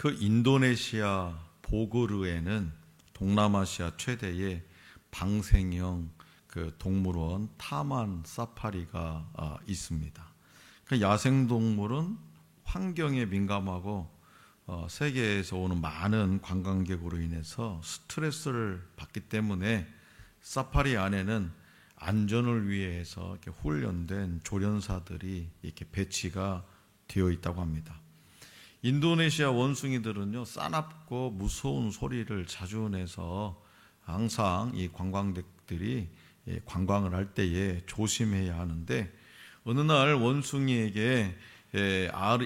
그 인도네시아 보고르에는 동남아시아 최대의 방생형 그 동물원 타만 사파리가 있습니다. 그 야생동물은 환경에 민감하고 세계에서 오는 많은 관광객으로 인해서 스트레스를 받기 때문에 사파리 안에는 안전을 위해서 이렇게 훈련된 조련사들이 이렇게 배치가 되어 있다고 합니다. 인도네시아 원숭이들은요, 싸납고 무서운 소리를 자주 내서 항상 이 관광객들이 관광을 할 때에 조심해야 하는데, 어느 날 원숭이에게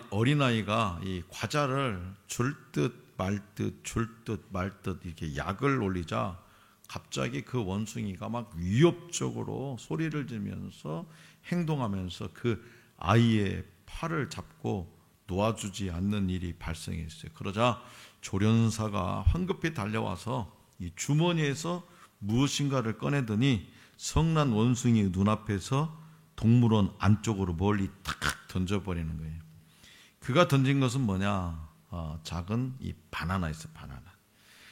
어린아이가 이 과자를 줄 듯 말 듯 이렇게 약을 올리자 갑자기 그 원숭이가 막 위협적으로 소리를 지르면서 행동하면서 그 아이의 팔을 잡고 놓아주지 않는 일이 발생했어요. 그러자 조련사가 황급히 달려와서 이 주머니에서 무엇인가를 꺼내더니 성난 원숭이의 눈앞에서 동물원 안쪽으로 멀리 탁 던져버리는 거예요. 그가 던진 것은 뭐냐? 작은 이 바나나였어요. 바나나.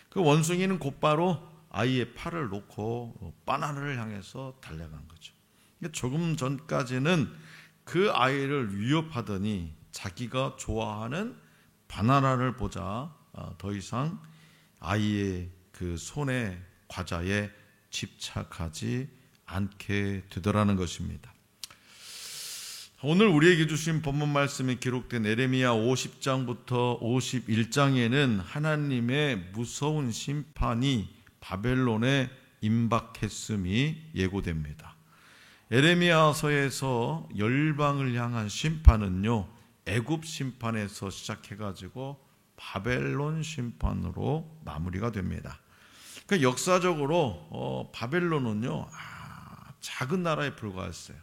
그 원숭이는 곧바로 아이의 팔을 놓고 바나나를 향해서 달려간 거죠. 조금 전까지는 그 아이를 위협하더니 자기가 좋아하는 바나나를 보자 더 이상 아이의 그 손에 과자에 집착하지 않게 되더라는 것입니다. 오늘 우리에게 주신 본문 말씀이 기록된 에레미야 50장부터 51장에는 하나님의 무서운 심판이 바벨론에 임박했음이 예고됩니다. 에레미야서에서 열방을 향한 심판은요, 애굽 심판에서 시작해가지고 바벨론 심판으로 마무리가 됩니다. 그러니까 역사적으로 바벨론은요, 작은 나라에 불과했어요.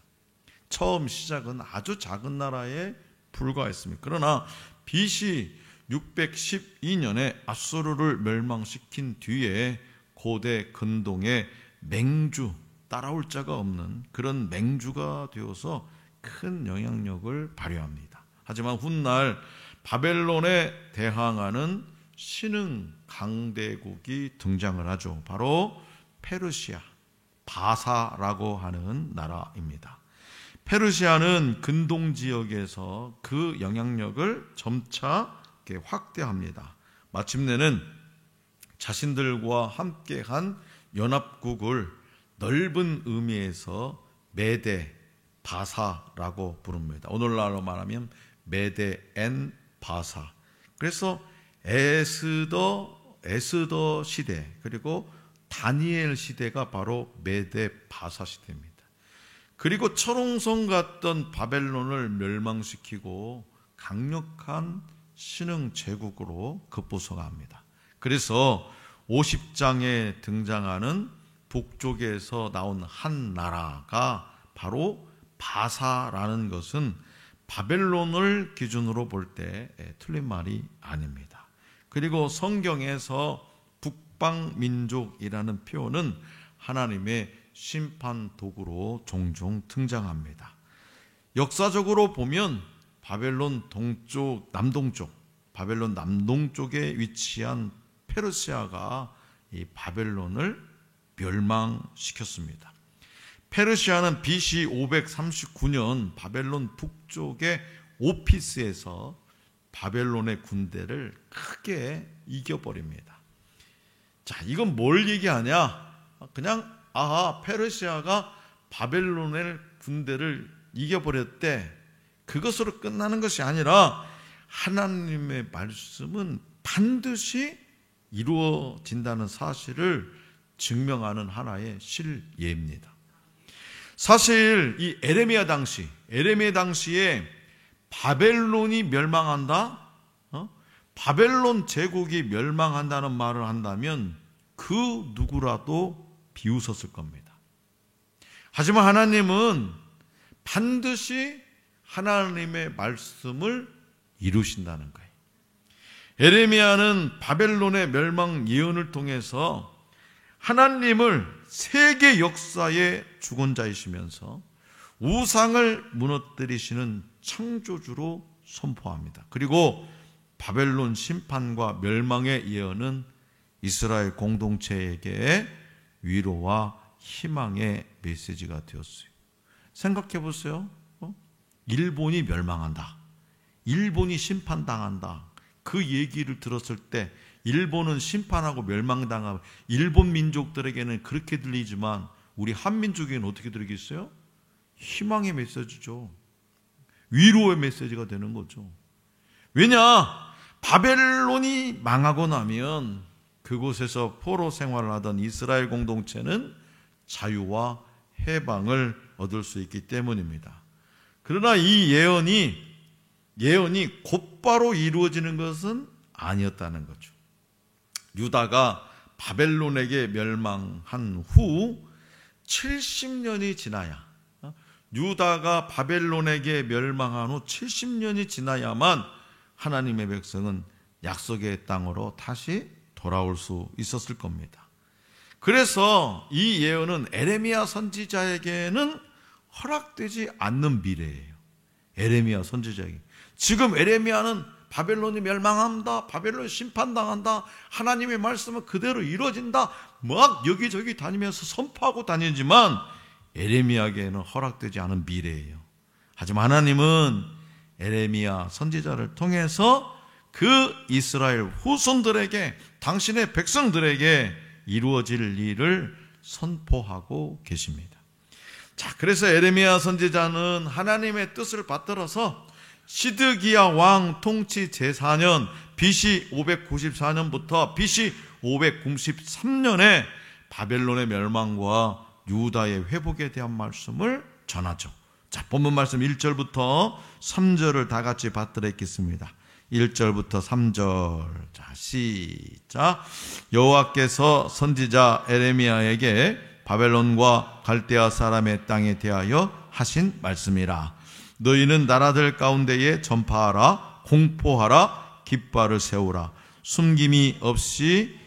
처음 시작은 아주 작은 나라에 불과했습니다. 그러나 BC 612년에 아수르를 멸망시킨 뒤에 고대 근동의 맹주, 따라올 자가 없는 그런 맹주가 되어서 큰 영향력을 발휘합니다. 하지만 훗날 바벨론에 대항하는 신흥 강대국이 등장을 하죠. 바로 페르시아, 바사라고 하는 나라입니다. 페르시아는 근동 지역에서 그 영향력을 점차 확대합니다. 마침내는 자신들과 함께한 연합국을 넓은 의미에서 메데 바사라고 부릅니다. 오늘날로 말하면 메데 앤 바사. 그래서 에스더 시대 그리고 다니엘 시대가 바로 메데 바사 시대입니다. 그리고 철옹성 같던 바벨론을 멸망시키고 강력한 신흥 제국으로 급부성합니다. 그래서 50장에 등장하는 북쪽에서 나온 한 나라가 바로 바사라는 것은 바벨론을 기준으로 볼 때 틀린 말이 아닙니다. 그리고 성경에서 북방민족이라는 표현은 하나님의 심판 도구로 종종 등장합니다. 역사적으로 보면 바벨론 동쪽, 남동쪽, 바벨론 남동쪽에 위치한 페르시아가 이 바벨론을 멸망시켰습니다. 페르시아는 BC 539년 바벨론 북쪽의 오피스에서 바벨론의 군대를 크게 이겨버립니다. 자, 이건 뭘 얘기하냐? 그냥 페르시아가 바벨론의 군대를 이겨버렸대. 그것으로 끝나는 것이 아니라 하나님의 말씀은 반드시 이루어진다는 사실을 증명하는 하나의 실예입니다. 사실 이 에레미야 당시에 바벨론이 멸망한다? 바벨론 제국이 멸망한다는 말을 한다면 그 누구라도 비웃었을 겁니다. 하지만 하나님은 반드시 하나님의 말씀을 이루신다는 거예요. 에레미야는 바벨론의 멸망 예언을 통해서 하나님을 세계 역사의 주권자이시면서 우상을 무너뜨리시는 창조주로 선포합니다. 그리고 바벨론 심판과 멸망의 예언은 이스라엘 공동체에게 위로와 희망의 메시지가 되었어요. 생각해 보세요. 일본이 멸망한다. 일본이 심판당한다. 그 얘기를 들었을 때 일본은 심판하고 멸망당하고 일본 민족들에게는 그렇게 들리지만 우리 한민족에게는 어떻게 들리겠어요? 희망의 메시지죠. 위로의 메시지가 되는 거죠. 왜냐? 바벨론이 망하고 나면 그곳에서 포로 생활을 하던 이스라엘 공동체는 자유와 해방을 얻을 수 있기 때문입니다. 그러나 이 예언이 곧바로 이루어지는 것은 아니었다는 거죠. 유다가 바벨론에게 멸망한 후 70년이 지나야, 유다가 바벨론에게 멸망한 후 70년이 지나야만 하나님의 백성은 약속의 땅으로 다시 돌아올 수 있었을 겁니다. 그래서 이 예언은 에레미야 선지자에게는 허락되지 않는 미래예요. 에레미야 선지자에게. 지금 에레미야는 바벨론이 멸망한다, 바벨론이 심판당한다, 하나님의 말씀은 그대로 이루어진다, 막 여기저기 다니면서 선포하고 다니지만 에레미야에게는 허락되지 않은 미래예요. 하지만 하나님은 에레미야 선지자를 통해서 그 이스라엘 후손들에게, 당신의 백성들에게 이루어질 일을 선포하고 계십니다. 자, 그래서 에레미야 선지자는 하나님의 뜻을 받들어서 시드기야 왕 통치 제4년 BC 594년부터 BC 593년에 바벨론의 멸망과 유다의 회복에 대한 말씀을 전하죠. 자, 본문 말씀 1절부터 3절을 다 같이 받들어 읽겠습니다. 1절부터 3절. 자, 시작. 여호와께서 선지자 에레미야에게 바벨론과 갈대아 사람의 땅에 대하여 하신 말씀이라. 너희는 나라들 가운데에 전파하라, 공포하라, 깃발을 세우라. 숨김이 없이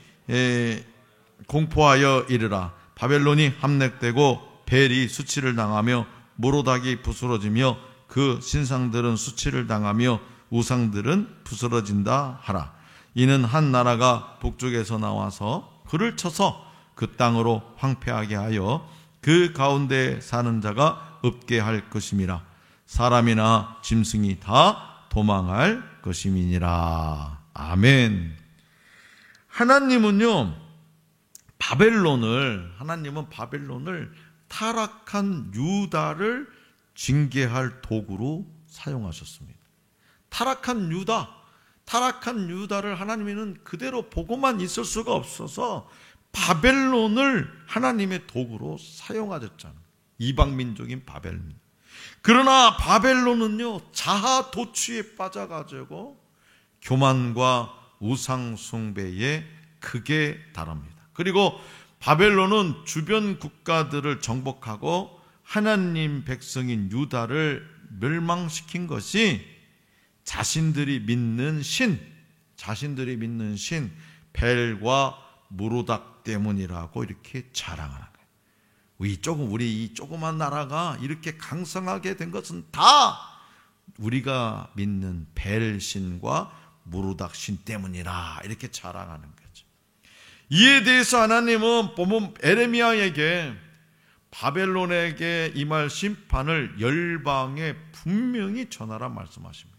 공포하여 이르라. 바벨론이 함락되고 벨이 수치를 당하며 모로닥이 부스러지며 그 신상들은 수치를 당하며 우상들은 부스러진다 하라. 이는 한 나라가 북쪽에서 나와서 그를 쳐서 그 땅으로 황폐하게 하여 그 가운데 사는 자가 없게 할 것임이라. 사람이나 짐승이 다 도망할 것임이니라. 아멘. 하나님은 바벨론을 타락한 유다를 징계할 도구로 사용하셨습니다. 타락한 유다를 하나님은 그대로 보고만 있을 수가 없어서 바벨론을 하나님의 도구로 사용하셨잖아요. 이방 민족인 바벨론. 그러나 바벨론은요, 자아 도취에 빠져가지고 교만과 우상 숭배에 크게 달합니다. 그리고 바벨론은 주변 국가들을 정복하고 하나님 백성인 유다를 멸망시킨 것이 자신들이 믿는 신 벨과 무로닥 때문이라고 이렇게 자랑하는 거예요. 우리 이 조그만 나라가 이렇게 강성하게 된 것은 다 우리가 믿는 벨 신과 무로닥 신 때문이라 이렇게 자랑하는 거죠. 이에 대해서 하나님은 보면 에레미야에게 바벨론에게 임할 심판을 열방에 분명히 전하라 말씀하십니다.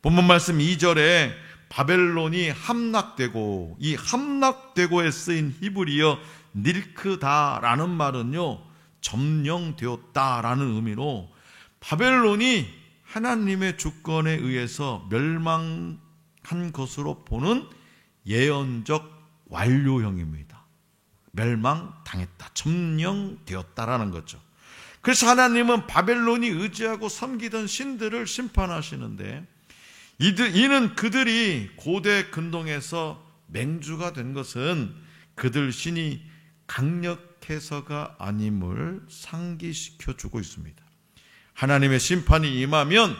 본문 말씀 2절에 바벨론이 함락되고, 이 함락되고에 쓰인 히브리어 닐크다라는 말은요, 점령되었다라는 의미로 바벨론이 하나님의 주권에 의해서 멸망한 것으로 보는 예언적 완료형입니다. 멸망당했다, 점령되었다라는 거죠. 그래서 하나님은 바벨론이 의지하고 섬기던 신들을 심판하시는데, 이는 그들이 고대 근동에서 맹주가 된 것은 그들 신이 강력해서가 아님을 상기시켜주고 있습니다. 하나님의 심판이 임하면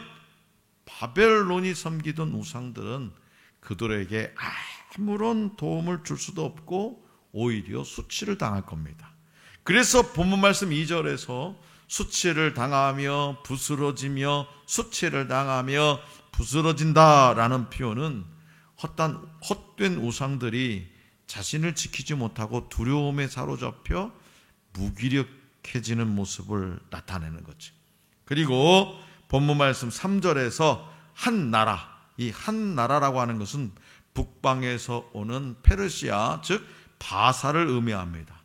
바벨론이 섬기던 우상들은 그들에게 아무런 도움을 줄 수도 없고 오히려 수치를 당할 겁니다. 그래서 본문 말씀 2절에서 수치를 당하며 부스러지며 수치를 당하며 부스러진다라는 표현은 헛된 우상들이 자신을 지키지 못하고 두려움에 사로잡혀 무기력해지는 모습을 나타내는 거죠. 그리고 본문 말씀 3절에서 한 나라, 이 한 나라라고 하는 것은 북방에서 오는 페르시아, 즉 바사를 의미합니다.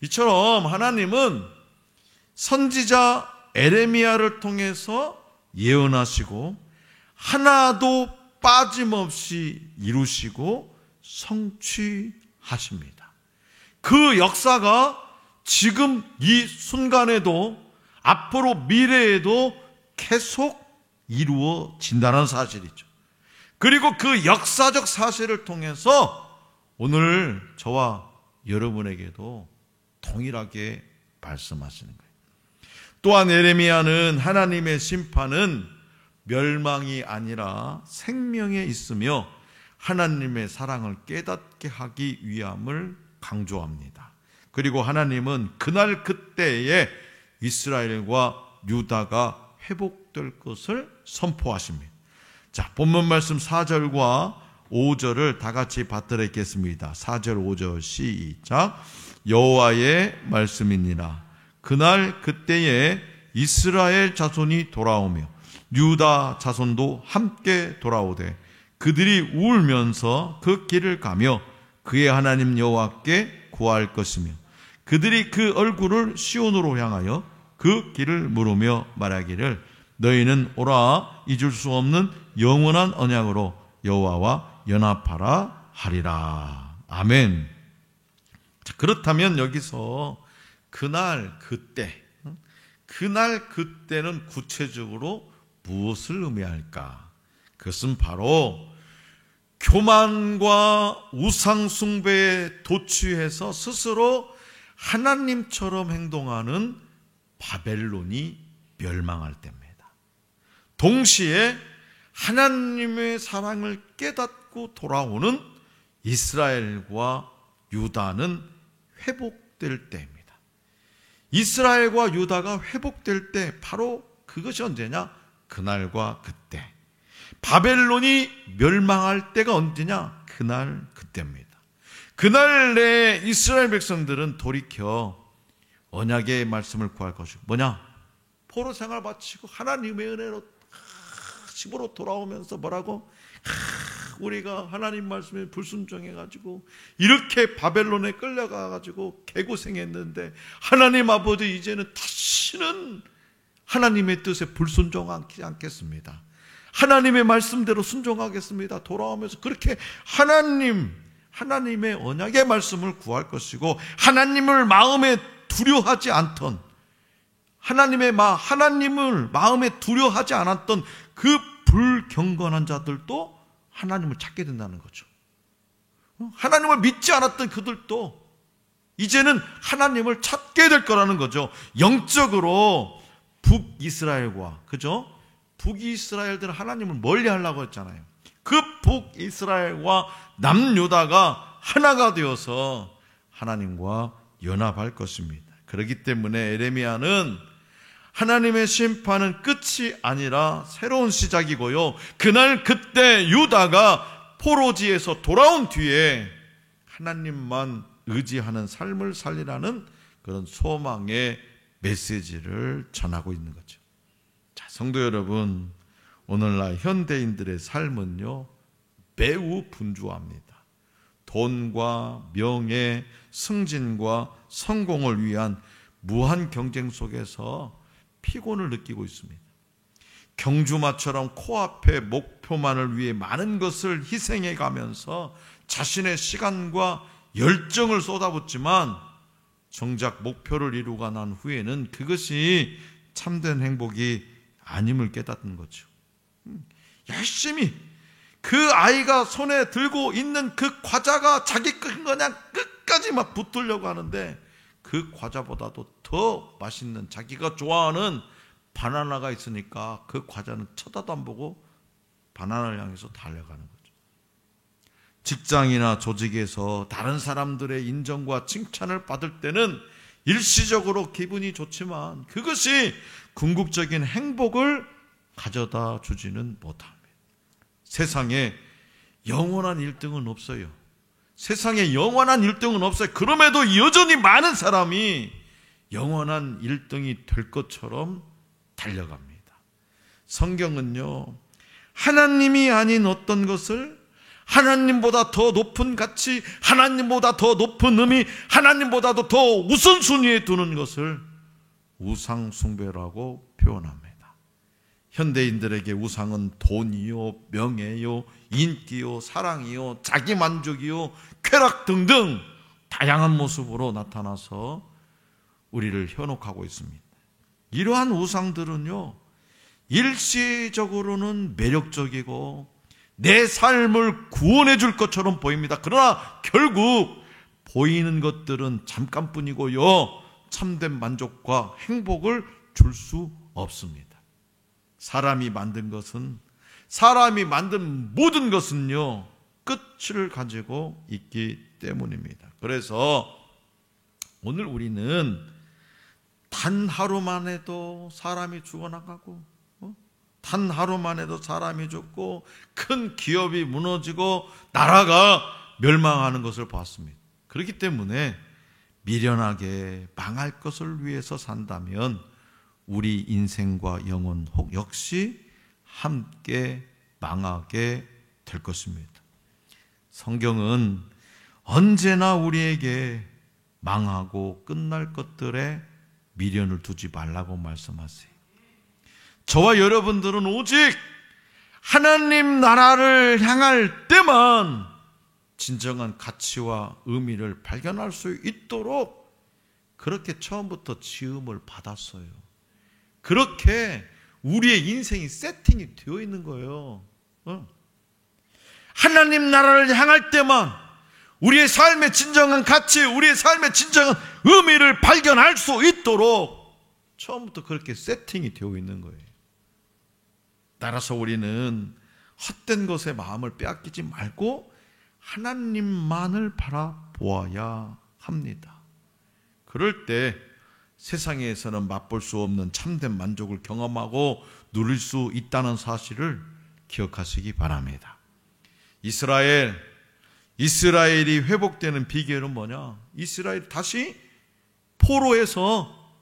이처럼 하나님은 선지자 에레미야를 통해서 예언하시고 하나도 빠짐없이 이루시고 성취하십니다. 그 역사가 지금 이 순간에도 앞으로 미래에도 계속 이루어진다는 사실이죠. 그리고 그 역사적 사실을 통해서 오늘 저와 여러분에게도 동일하게 말씀하시는 거예요. 또한 에레미야는 하나님의 심판은 멸망이 아니라 생명에 있으며 하나님의 사랑을 깨닫게 하기 위함을 강조합니다. 그리고 하나님은 그날 그때에 이스라엘과 유다가 회복될 것을 선포하십니다. 자, 본문 말씀 4절과 5절을 다 같이 받들어 읽겠습니다. 4절 5절 시작. 여호와의 말씀이니라. 그날 그때에 이스라엘 자손이 돌아오며 유다 자손도 함께 돌아오되 그들이 울면서 그 길을 가며 그의 하나님 여호와께 구할 것이며 그들이 그 얼굴을 시온으로 향하여 그 길을 물으며 말하기를 너희는 오라 잊을 수 없는 영원한 언약으로 여호와와 연합하라 하리라. 아멘. 자, 그렇다면 여기서 그날 그때는 구체적으로 무엇을 의미할까? 그것은 바로 교만과 우상숭배에 도취해서 스스로 하나님처럼 행동하는 바벨론이 멸망할 때입니다. 동시에 하나님의 사랑을 깨닫고 돌아오는 이스라엘과 유다는 회복될 때입니다. 이스라엘과 유다가 회복될 때 바로 그것이 언제냐? 그날과 그때. 바벨론이 멸망할 때가 언제냐? 그날 그때입니다. 그날 내 이스라엘 백성들은 돌이켜 언약의 말씀을 구할 것이고 뭐냐? 포로 생활 마치고 하나님의 은혜로 집으로 돌아오면서 뭐라고? 우리가 하나님 말씀에 불순종해가지고 이렇게 바벨론에 끌려가가지고 개고생했는데 하나님 아버지 이제는 다시는 하나님의 뜻에 불순종하지 않겠습니다. 하나님의 말씀대로 순종하겠습니다. 돌아오면서 그렇게 하나님의 언약의 말씀을 구할 것이고 하나님을 마음에 두려워하지 않던 하나님을 마음에 두려워하지 않았던 그 불경건한 자들도 하나님을 찾게 된다는 거죠. 하나님을 믿지 않았던 그들도 이제는 하나님을 찾게 될 거라는 거죠. 영적으로 북이스라엘과 그죠? 북이스라엘들은 하나님을 멀리 하려고 했잖아요. 그 북이스라엘과 남유다가 하나가 되어서 하나님과 연합할 것입니다. 그렇기 때문에 에레미야는 하나님의 심판은 끝이 아니라 새로운 시작이고요. 그날 그때 유다가 포로지에서 돌아온 뒤에 하나님만 의지하는 삶을 살리라는 그런 소망의 메시지를 전하고 있는 거죠. 자, 성도 여러분, 오늘날 현대인들의 삶은요 매우 분주합니다. 돈과 명예, 승진과 성공을 위한 무한 경쟁 속에서 피곤을 느끼고 있습니다. 경주마처럼 코앞의 목표만을 위해 많은 것을 희생해 가면서 자신의 시간과 열정을 쏟아붓지만 정작 목표를 이루고 난 후에는 그것이 참된 행복이 아님을 깨닫는 거죠. 열심히 그 아이가 손에 들고 있는 그 과자가 자기 건 그냥 끝까지 막 붙들려고 하는데 그 과자보다도 더 맛있는 자기가 좋아하는 바나나가 있으니까 그 과자는 쳐다도 안 보고 바나나를 향해서 달려가는 거죠. 직장이나 조직에서 다른 사람들의 인정과 칭찬을 받을 때는 일시적으로 기분이 좋지만 그것이 궁극적인 행복을 가져다 주지는 못합니다. 세상에 영원한 1등은 없어요. 세상에 영원한 1등은 없어요. 그럼에도 여전히 많은 사람이 영원한 1등이 될 것처럼 달려갑니다. 성경은요, 하나님이 아닌 어떤 것을 하나님보다 더 높은 가치, 하나님보다 더 높은 의미, 하나님보다도 더 우선순위에 두는 것을 우상숭배라고 표현합니다. 현대인들에게 우상은 돈이요, 명예요, 인기요, 사랑이요, 자기만족이요, 쾌락 등등 다양한 모습으로 나타나서 우리를 현혹하고 있습니다. 이러한 우상들은요, 일시적으로는 매력적이고 내 삶을 구원해 줄 것처럼 보입니다. 그러나 결국 보이는 것들은 잠깐뿐이고요, 참된 만족과 행복을 줄 수 없습니다. 사람이 만든 것은, 사람이 만든 모든 것은요, 끝을 가지고 있기 때문입니다. 그래서 오늘 우리는 단 하루만 해도 사람이 죽어나가고, 단 하루만 해도 사람이 죽고, 큰 기업이 무너지고 나라가 멸망하는 것을 봤습니다. 그렇기 때문에 미련하게 망할 것을 위해서 산다면 우리 인생과 영혼 혹 역시 함께 망하게 될 것입니다. 성경은 언제나 우리에게 망하고 끝날 것들에 미련을 두지 말라고 말씀하세요. 저와 여러분들은 오직 하나님 나라를 향할 때만 진정한 가치와 의미를 발견할 수 있도록 그렇게 처음부터 지음을 받았어요. 그렇게 우리의 인생이 세팅이 되어 있는 거예요. 하나님 나라를 향할 때만 우리의 삶의 진정한 가치, 우리의 삶의 진정한 의미를 발견할 수 있도록 처음부터 그렇게 세팅이 되어 있는 거예요. 따라서 우리는 헛된 것에 마음을 빼앗기지 말고 하나님만을 바라보아야 합니다. 그럴 때 세상에서는 맛볼 수 없는 참된 만족을 경험하고 누릴 수 있다는 사실을 기억하시기 바랍니다. 이스라엘이 회복되는 비결은 뭐냐? 이스라엘이 다시 포로에서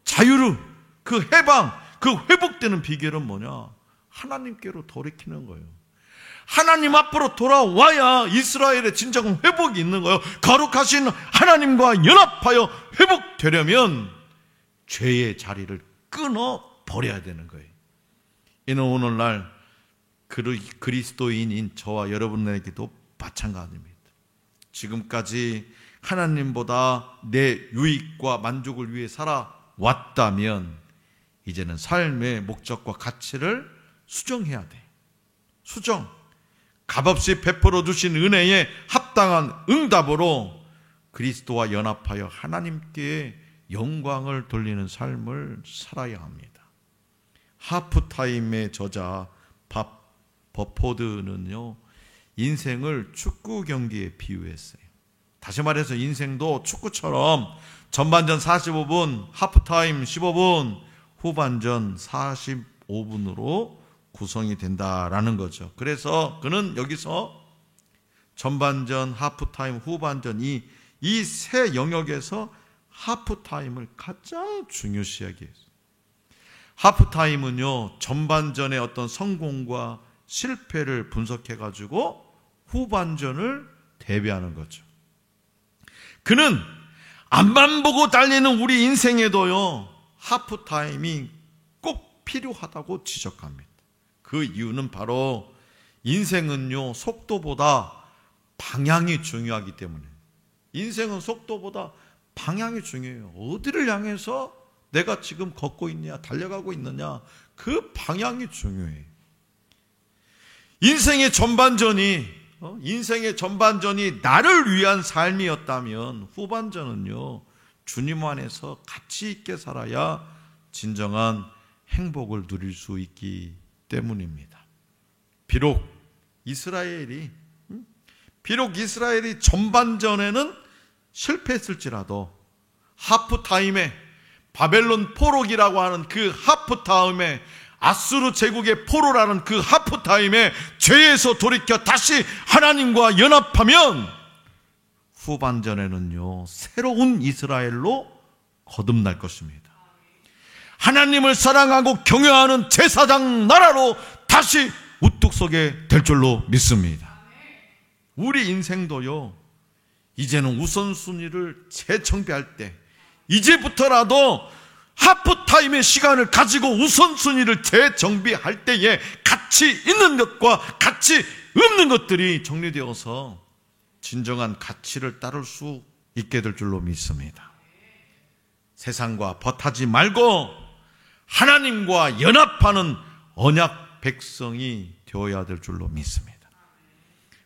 자유로 그 해방, 그 회복되는 비결은 뭐냐? 하나님께로 돌이키는 거예요. 하나님 앞으로 돌아와야 이스라엘의 진정한 회복이 있는 거예요. 거룩하신 하나님과 연합하여 회복되려면 죄의 자리를 끊어 버려야 되는 거예요. 이는 오늘날 그리스도인인 저와 여러분에게도 마찬가지입니다. 지금까지 하나님보다 내 유익과 만족을 위해 살아왔다면 이제는 삶의 목적과 가치를 수정해야 돼. 수정. 값없이 베풀어 주신 은혜에 합당한 응답으로 그리스도와 연합하여 하나님께 영광을 돌리는 삶을 살아야 합니다. 하프타임의 저자 밥 버포드는요, 인생을 축구 경기에 비유했어요. 다시 말해서 인생도 축구처럼 전반전 45분, 하프타임 15분, 후반전 45분으로 구성이 된다라는 거죠. 그래서 그는 여기서 전반전, 하프타임, 후반전 이 세 영역에서 하프타임을 가장 중요시하게 했어요. 하프타임은요, 전반전의 어떤 성공과 실패를 분석해가지고 후반전을 대비하는 거죠. 그는 앞만 보고 달리는 우리 인생에도요, 하프타임이 꼭 필요하다고 지적합니다. 그 이유는 바로 인생은요, 속도보다 방향이 중요하기 때문에. 인생은 속도보다 방향이 중요해요. 어디를 향해서 내가 지금 걷고 있냐, 달려가고 있느냐, 그 방향이 중요해요. 인생의 전반전이 나를 위한 삶이었다면 후반전은요, 주님 안에서 가치 있게 살아야 진정한 행복을 누릴 수 있기 때문입니다. 비록 이스라엘이 전반전에는 실패했을지라도 하프타임에 바벨론 포로기라고 하는 그 하프타임에 아수르 제국의 포로라는 그 하프타임에 죄에서 돌이켜 다시 하나님과 연합하면 후반전에는요 새로운 이스라엘로 거듭날 것입니다. 하나님을 사랑하고 경외하는 제사장 나라로 다시 우뚝 서게 될 줄로 믿습니다. 우리 인생도요 이제는 우선순위를 재정비할 때 이제부터라도 하프타임의 시간을 가지고 우선순위를 재정비할 때에 가치 있는 것과 가치 없는 것들이 정리되어서 진정한 가치를 따를 수 있게 될 줄로 믿습니다. 세상과 벗하지 말고 하나님과 연합하는 언약 백성이 되어야 될 줄로 믿습니다.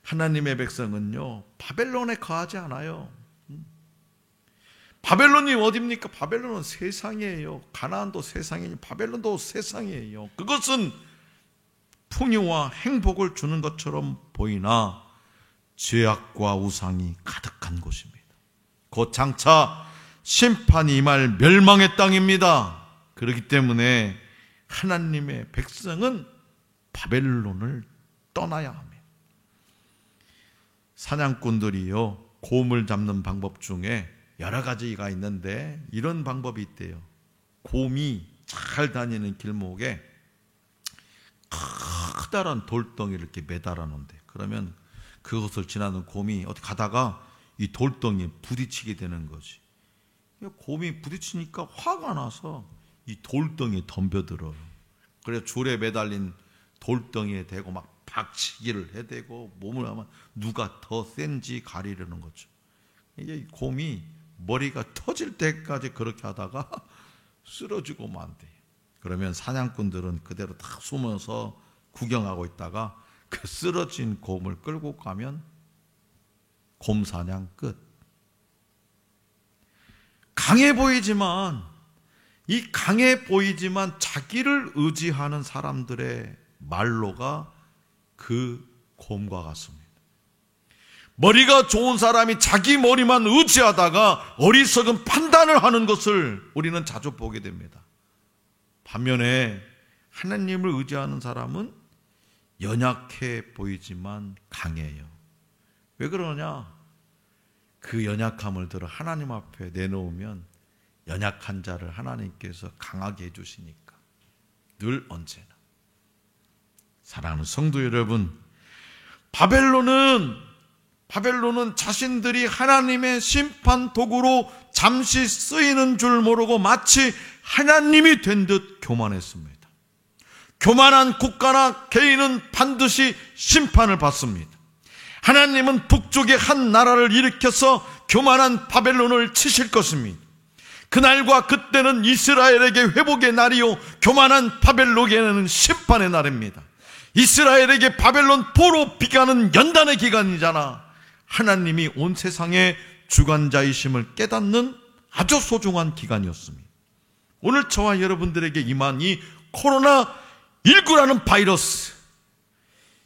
하나님의 백성은요 바벨론에 거하지 않아요. 바벨론이 어디입니까? 바벨론은 세상이에요. 가나안도 세상이니 바벨론도 세상이에요. 그것은 풍요와 행복을 주는 것처럼 보이나 죄악과 우상이 가득한 곳입니다. 곧 장차 심판이 임할 멸망의 땅입니다. 그렇기 때문에 하나님의 백성은 바벨론을 떠나야 합니다. 사냥꾼들이요 곰을 잡는 방법 중에 여러 가지가 있는데 이런 방법이 있대요. 곰이 잘 다니는 길목에 커다란 돌덩이를 이렇게 매달아 놓는데 그러면 그것을 지나는 곰이 어디 가다가 이 돌덩이에 부딪히게 되는 거지. 곰이 부딪히니까 화가 나서 이 돌덩이에 덤벼들어요. 그래서 줄에 매달린 돌덩이에 대고 막 박치기를 해대고 몸을 하면 누가 더 센지 가리려는 거죠. 이게 곰이 머리가 터질 때까지 그렇게 하다가 쓰러지고 만대. 그러면 사냥꾼들은 그대로 다 숨어서 구경하고 있다가 그 쓰러진 곰을 끌고 가면 곰 사냥 끝. 강해 보이지만 자기를 의지하는 사람들의 말로가 그 곰과 같습니다. 머리가 좋은 사람이 자기 머리만 의지하다가 어리석은 판단을 하는 것을 우리는 자주 보게 됩니다. 반면에 하나님을 의지하는 사람은 연약해 보이지만 강해요. 왜 그러냐? 그 연약함을 들어 하나님 앞에 내놓으면 연약한 자를 하나님께서 강하게 해주시니까 늘 언제나. 사랑하는 성도 여러분, 바벨론은 자신들이 하나님의 심판 도구로 잠시 쓰이는 줄 모르고 마치 하나님이 된 듯 교만했습니다. 교만한 국가나 개인은 반드시 심판을 받습니다. 하나님은 북쪽의 한 나라를 일으켜서 교만한 바벨론을 치실 것입니다. 그날과 그때는 이스라엘에게 회복의 날이요 교만한 바벨론에게는 심판의 날입니다. 이스라엘에게 바벨론 포로 비가는 연단의 기간이잖아. 하나님이 온 세상의 주관자이심을 깨닫는 아주 소중한 기간이었습니다. 오늘 저와 여러분들에게 임한 이 코로나19라는 바이러스,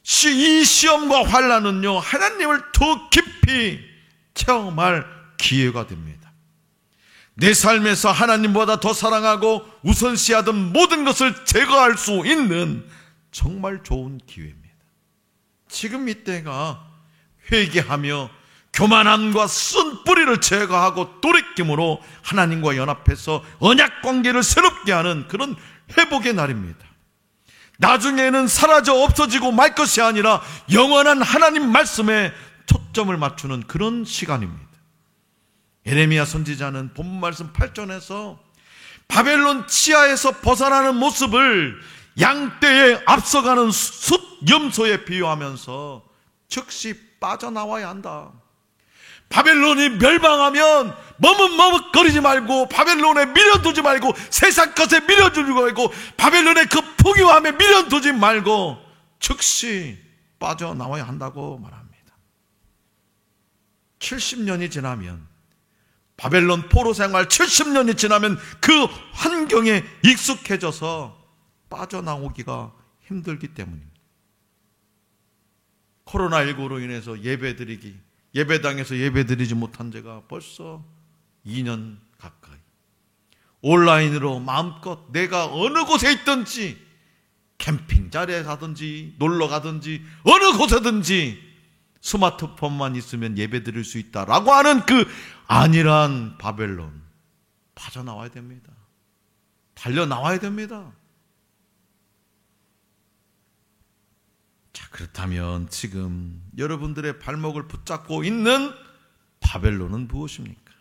이 시험과 환난은요 하나님을 더 깊이 체험할 기회가 됩니다. 내 삶에서 하나님보다 더 사랑하고 우선시하던 모든 것을 제거할 수 있는 정말 좋은 기회입니다. 지금 이때가 회개하며 교만함과 쓴 뿌리를 제거하고 돌이킴으로 하나님과 연합해서 언약 관계를 새롭게 하는 그런 회복의 날입니다. 나중에는 사라져 없어지고 말 것이 아니라 영원한 하나님 말씀에 초점을 맞추는 그런 시간입니다. 예레미야 선지자는 본문 말씀 8절에서 바벨론 치하에서 벗어나는 모습을 양떼에 앞서가는 숫 염소에 비유하면서 즉시 빠져나와야 한다. 바벨론이 멸망하면 머뭇머뭇거리지 말고, 바벨론에 밀어두지 말고, 세상 것에 밀어두지 말고, 바벨론의 그 풍요함에 밀어두지 말고 즉시 빠져나와야 한다고 말합니다. 70년이 지나면, 바벨론 포로 생활 70년이 지나면 그 환경에 익숙해져서 빠져나오기가 힘들기 때문입니다. 코로나19로 인해서 예배당에서 예배드리지 못한 지가 벌써 2년 가까이. 온라인으로 마음껏 내가 어느 곳에 있든지, 캠핑장에 가든지 놀러 가든지 어느 곳에든지 스마트폰만 있으면 예배 드릴 수 있다라고 하는 그 안일한 바벨론, 빠져나와야 됩니다. 달려나와야 됩니다. 자, 그렇다면 지금 여러분들의 발목을 붙잡고 있는 바벨론은 무엇입니까?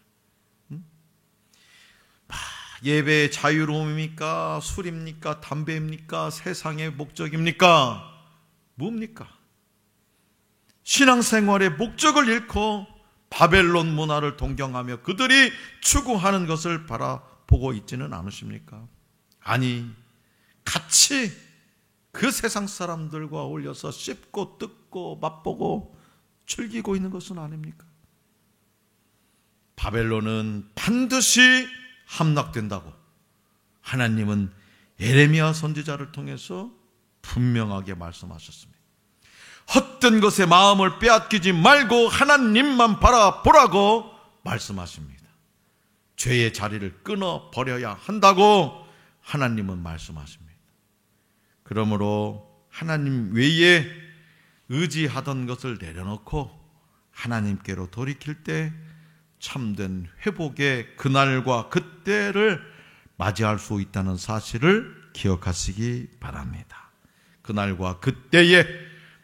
예배의 자유로움입니까? 술입니까? 담배입니까? 세상의 목적입니까? 뭡니까? 신앙생활의 목적을 잃고 바벨론 문화를 동경하며 그들이 추구하는 것을 바라보고 있지는 않으십니까? 아니, 같이 그 세상 사람들과 어울려서 씹고 뜯고 맛보고 즐기고 있는 것은 아닙니까? 바벨론은 반드시 함락된다고 하나님은 예레미야 선지자를 통해서 분명하게 말씀하셨습니다. 헛된 것에 마음을 빼앗기지 말고 하나님만 바라보라고 말씀하십니다. 죄의 자리를 끊어버려야 한다고 하나님은 말씀하십니다. 그러므로 하나님 외에 의지하던 것을 내려놓고 하나님께로 돌이킬 때 참된 회복의 그날과 그때를 맞이할 수 있다는 사실을 기억하시기 바랍니다. 그날과 그때에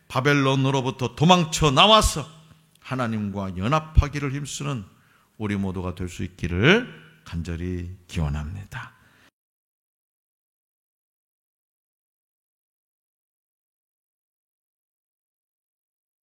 바벨론으로부터 도망쳐 나와서 하나님과 연합하기를 힘쓰는 우리 모두가 될 수 있기를 간절히 기원합니다.